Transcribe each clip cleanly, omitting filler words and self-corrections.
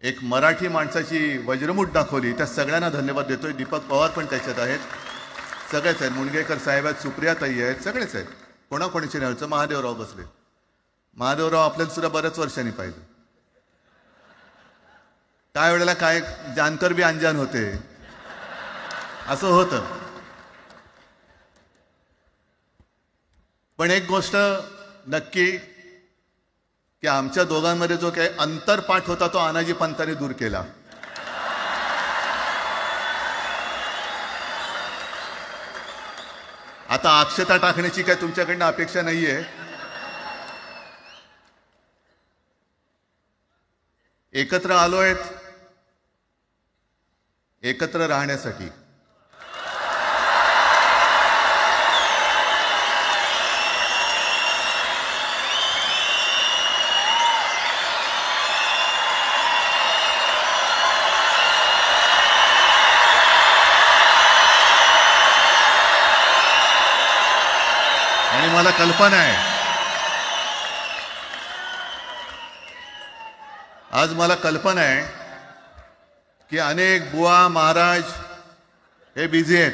एक मराठी माणसाची वज्रमूठ दाखवली, त्या सगळ्यांना धन्यवाद देतोय. दीपक पवार पण त्याच्यात आहेत, सगळेच आहेत. मुणगेकर साहेब आहेत, सुप्रियाताई आहेत, सगळेच आहेत. कोणाकोणीचे नाही. महादेवराव बसले. महादेवराव आपल्याला सुद्धा बऱ्याच वर्षांनी पाहिलं. काय वेळेला काय जानकर बी अंजान होते, असं होतं. पण एक गोष्ट नक्की की आमच्या दोघांमध्ये जो काही अंतरपाठ होता तो आनाजी पंतांनी दूर केला. आता अक्षता टाकण्याची काय तुमच्याकडनं अपेक्षा नाहीये. एकत्र आलोय एकत्र राहण्यासाठी. आणि मला कल्पना आहे, आज मला कल्पना आहे की अनेक बुवा महाराज हे बिझी आहेत.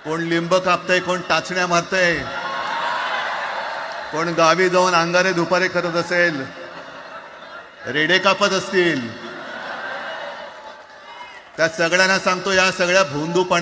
कोण लिंब कापतंय, कोण टाचण्या मारतंय, कोण गावी जाऊन अंगारे दुपारे करत असेल, रेडे कापत असतील. त्या सगळ्यांना सांगतो, या सगळ्या भोंदूपणा